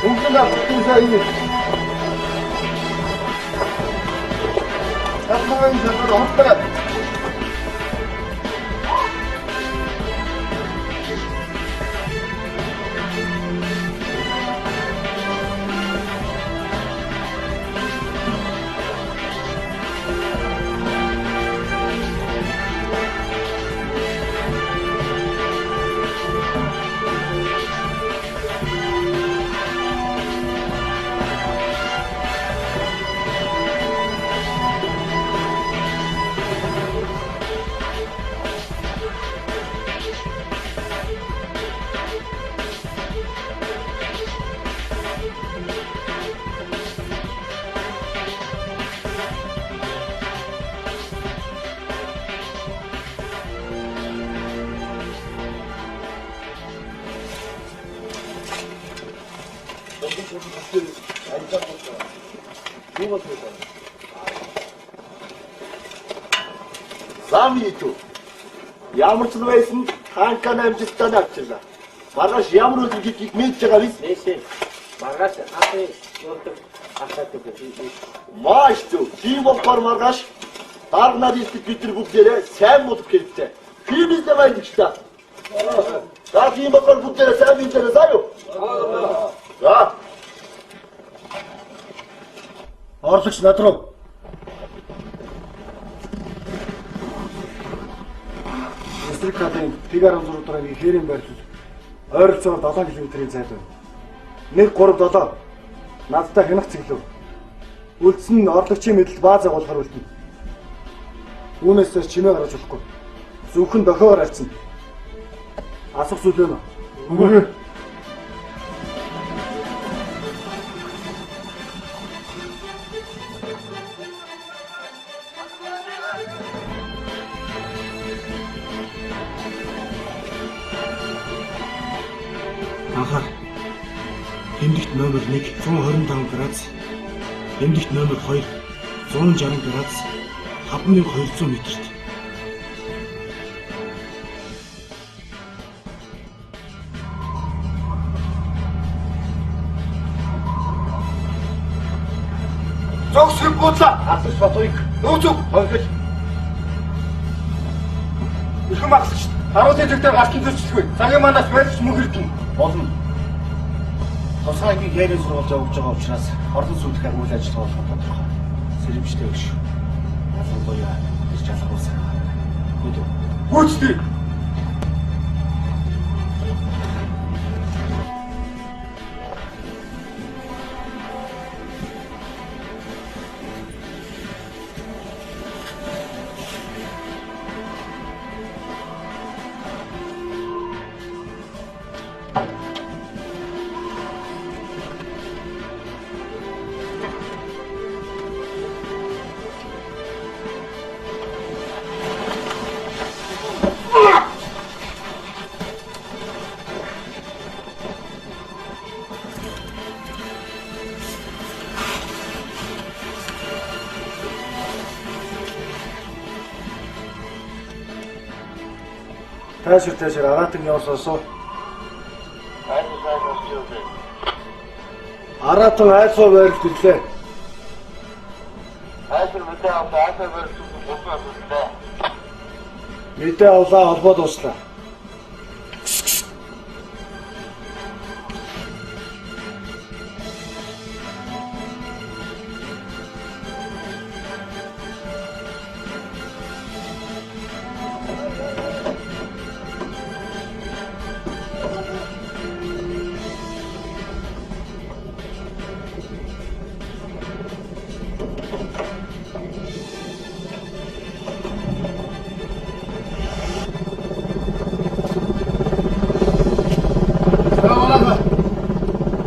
Бүгд авчихсан юм. Ахмад зөвхөн хотлоо. Зам итүү. Ямар ч байсан танкан амжилттай авчлаа. Маргааш ямар үйл гэдгийг мэдж байгаа биз? Нээшээ. Маргааш ахын юудаг ахаад өгөх. Маш зөв. Тийм болохоор маргааш дарга надад бид нар бүгдээрээ сайн модох хэрэгтэй. Филмтэй байдаг та. За тийм болохоор бүгдээрээ сайн мэдэрээ заа юу? За. Орлогч надруу. Эстрикадын Пигаро зургийн хэрийн байрлал ойролцоогоор 7 км-ийн зайд байна. 137 надтай хянах цэглэв. Үлдсэн нь орлогчийн мэдлэл баазаа болохоор үлдэнэ. Үүнээс чимээ гаргаж болохгүй. Зөвхөн дохиогоор авцсан. Асах зүйл байна уу? Анхаар. Эмнэлэгт номер 1 125 градус. Эмнэлэгт номер 2 160 градус. 5200 метрт. Зогсох бодлоо. Асууж батуйг. Нөөцөг хойгол. Ихэн багсч. Харуулын зэгтээ гартан зөрчлөхгүй. Цагийн манаас барьж мөхөрдөн. Болно. Тусгайгийн ярийн сурвалж явуулж байгаа учраас орлон сүйтгэх үйл ажиллагаа болох тодорхой. Сэрэмжтэй өгш. Ялангуяа гэж ялгуулсан. Гүд. Гүцтэй. Таашир аратан явсаасуу. Аратан айсуу байрлал ирлээ. Айсуу мэдээ авлаа, айсуу байрлал дуслаа. Мэдээ авлаа, холбоо дуслаа.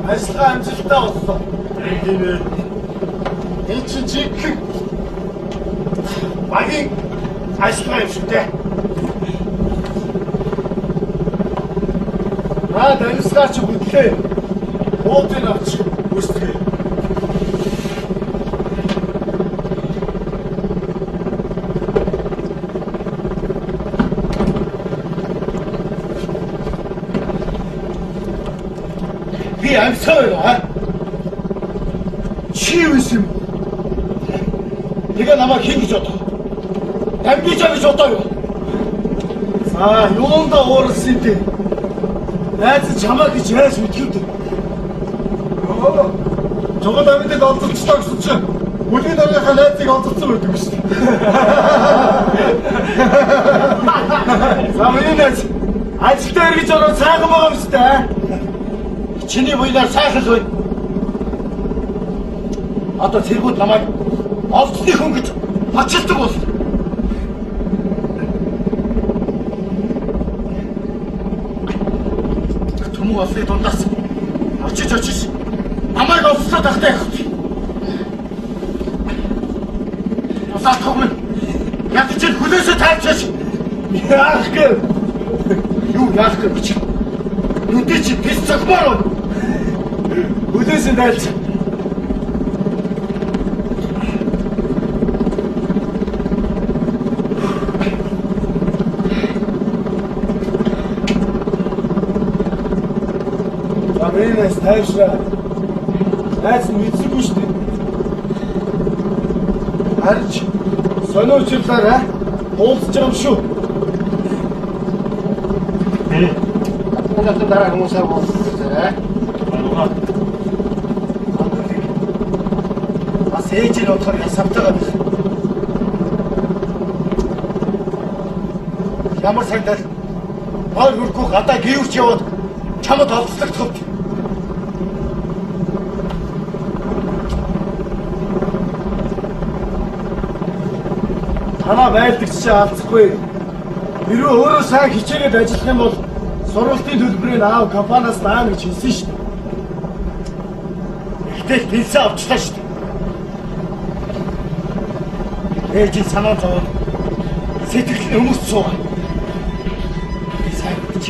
Ажлаа амжилттай болсон. Тийм ээ. Энэ чинь жиг багийн ажлаа юм шиг дээ. Данислаач бүтлээ. Буудыг авч үстэй. Би амьсгаа байна. Чи юу юм? Тэгээ намайг хин гэж бодох. Дамжиж гэж бодоо юу? За, юунда уурсан дээ. Найз чамаа гэж яаж мэдхийд. Жогоо давидыг олдчихлоо гэсэн чинь бүлийн дараагийнхаа найзыг олдсон байдаг шүү дээ. За, миний найз ажилдаа эргэж ороод сайхан байгаа юм шүү дээ. Чиний буйнаар сайхан л байна. Одоо цэргүүд намайг олдсны хүн гэж бачилдаг бол. Төмөг олсны дундаас очиж намайг олсоо тахтай явах. Усаад хогмын яг чинь хүлээсээ тайлчаач. Яах гээ? Юу яах гээ чи? Нүдэ чи пис цогмоор. Хүлээсээ тайлч. Амринас тайшра. Найс мэдсэгүй шүү дээ. Харж сониучлаараа уулзж байгаа юм шүү. Надад дараа хүмүүсээ уулзъя. Бас ээж нь бодохоор ясавтайгаа биш. Ямар сандал гол хөргөө гадаа гівч яваад чамд олцлогдоход. Танаа байлдагч чи алдахгүй. Хэрвээ өөрөө сайн хичээгээд ажиллах юм бол сургалтын төлбөрийг аав компаниас даана гэж хэлсэн шүү дээ. Ихтэй тэлсэн авчлаа шүү дээ. Ээж санаа зовоод сэтгэл өмс суугаа. Би сайн гэж.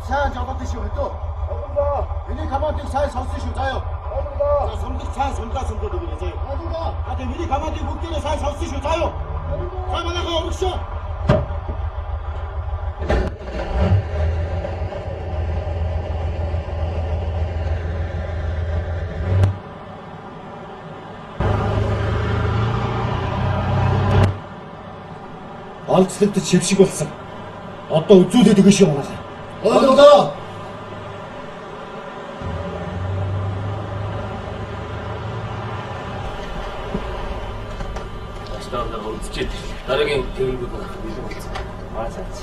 Сайн жагаад шүү хэдөө. Алгаа. Миний командыг сайн сонсон шүү заяа. Алгаа. За сумдаг сайн сумдаа өгнө заяа. Алгаа. А тэ миний командыг бүгдээ сайн сонсон шүү заяа. Алгаа. За манайхаа өргөшөө. Олцлогдож шившиг болсон. Одоо үзүүлээд өгнө шүү манайхаа. Алгаа. Астаанда үлдчихэд дараагийн төвлөрүүд гарах билүү болсон. Аа цаац.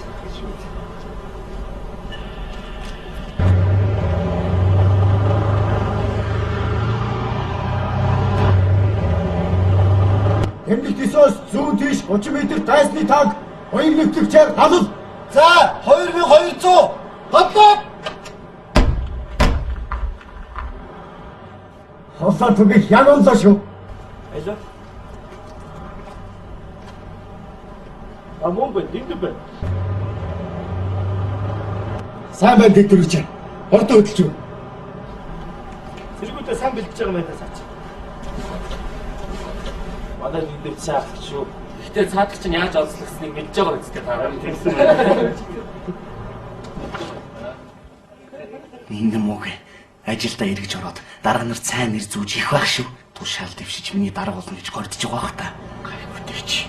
Тэмдэг төсөөс зүүн тийш 30 м дайсны танк 2 нэвтрэгчээр галал. За 2200 Хотлоо! Хослоо түгэх янууллаа шүү. Айлаа. Мөн бэ, дэнд бэ. Сайн байна дэвтрүүч. Ордоо хөдөлж үү. Зэрэгүүдээ сайн бэлдэж байгаа юм байна саач. Манай дэнд цаах шүү. Гэтэ цаадах чинь яаж олзлогсныг мэдж байгаа үстэй та харин тэгсэн байна. Ингэм үг ажилдаа эргэж ороод дараа нар сайн нэр зүүж их байх шүү. Тушаал дэвшиж миний дарга болно гэж гордож байгаа бах та. Гайхвтайч.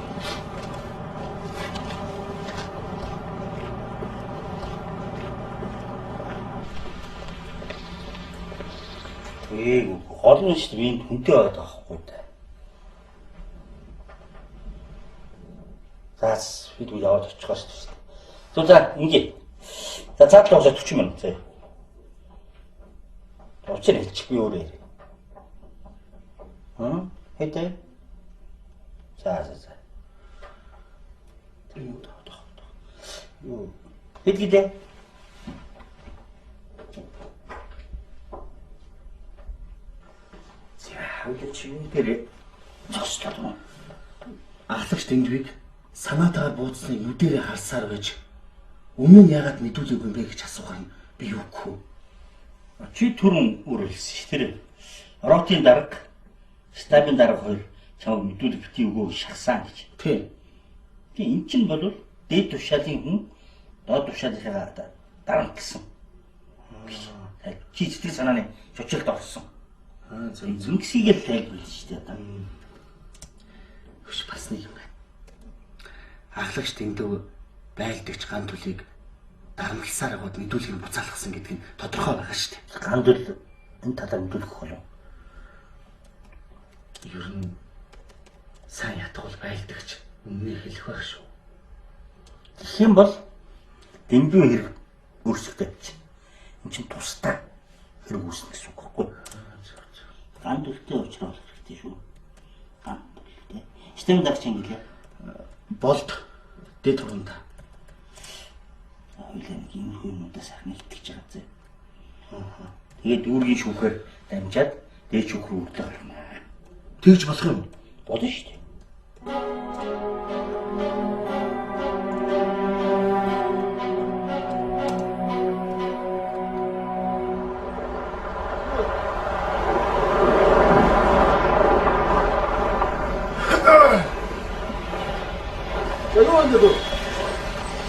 Гол нь шүү дээ энд хүнтэй байгаад байгаа хгүй та. Заас бид яваад очих гэж шүү дээ. За ингэ. За цаадлаа усаа 40 минут заяа. Очир хэлчих би өөрөө. Хэдэ? За. Тэр юу таа. Юу? Хэдгийдээ? За, хавлаач юу нэрээ? Цослоо. Ахлагч Дэндвиг санаатаар бууцны юу дээрээ харсаар байж өмнө нь яагаад мэдүүлээгүй юм бэ гэж асуухаар би юу гэх вэ? Чи түрүүн үргэлжсэн ш тэр. Ротын дарга Стабын дарга хоёр чамд мэдүүлэг битгий өгөө шахсан гэж. Тийм. Тэгээ эн чинь бол дээд тушаалын хүн доод тушаалынхаа дарамтлсан. Чи сэтгэл санааны шочилд орсон. Зөнгсийг л тайлбарлаж штэ одоо. Хөш бас нэг юм байна. Ахлагч дэндүү байлдагч ган төлийг дарамтласаар аваад мэдүүлгийг буцаалгасан гэдэг нь тодорхой байгаа штэ. Ган төль энэ талаар мэдүүлэх болов. Ер нь сайн ятгуул байлдагч үннийг хэлэх байх шүү. Тэгэх юм бол дэндүү хэрэг өөрсдөө чинь. Энд чинь тусдаа хэрэг үүснэ гэсэн үг байхгүй. Ган төлтэй уулзрах хэрэгтэй шүү. Ган төлтэй. Систем дагч юм гэлээ. Болд дэд хуранд. Ойлын юм хүмүүсээс ахны итгэж байгаа зэ. Тэгээд дүүргийн шүүхээр дамжаад дээд шүүх рүү өрлөө гарна. Тэгж болох юм. Болно шүү дээ.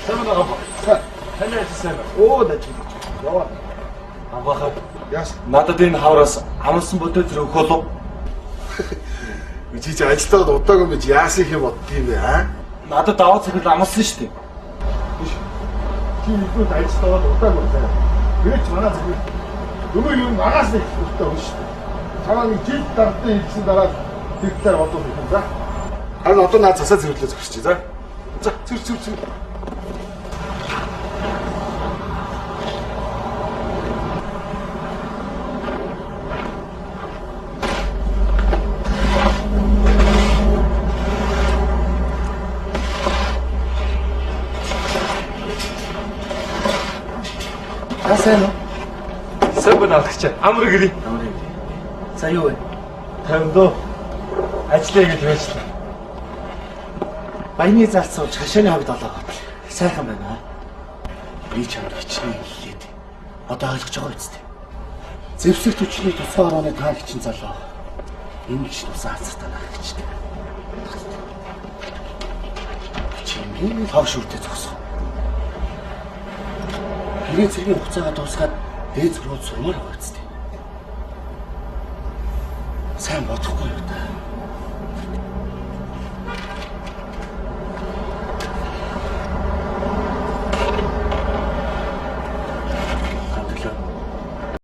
Сайн байгаа ба. Таны ажилласан байна. Оо даж. Яваа. Аваахаа. Яас. Надад энэ хавраас амлсан бодой зэрэг өгөх болов. Чи ажилтаад удаагүй гэж яасан юм боддгийм бэ аа? Надад даваа цагт амлсан шүү дээ. Чи нэггүй ажилтаад удаагүй заа. Гэрч манай зэрэг өмнө юу нагаас нэг хөстэй хүн шүү дээ. Чамаа нэг жил дардсан хийсэн дараа тэгтээр бодох юм за. Харин одоо наад засаа зэрэглээ зогсчих за. За зүр. Сайн уу? Сайн банаалагч. Амар гэрий. За юу вэ? Тавдоо. Ажлаа гэж байж. Баяны залт сууж хашааны хавьд олоо. Сайхан байна. Би чамд хичнээн хэлээд. Одоо ойлгож байгаа биз дээ. Зэвсэг төчний тусгай орооны таагчин залуу. Энэ гэж тусаа хацтаа нах гэжтэй. Чиний хав шүртэ зогсоо. Хэрэг зэргийн хугацаагаа дуусгаад дээд зургууд сурмаар байгаа зү. Сайн бодохгүй юу та.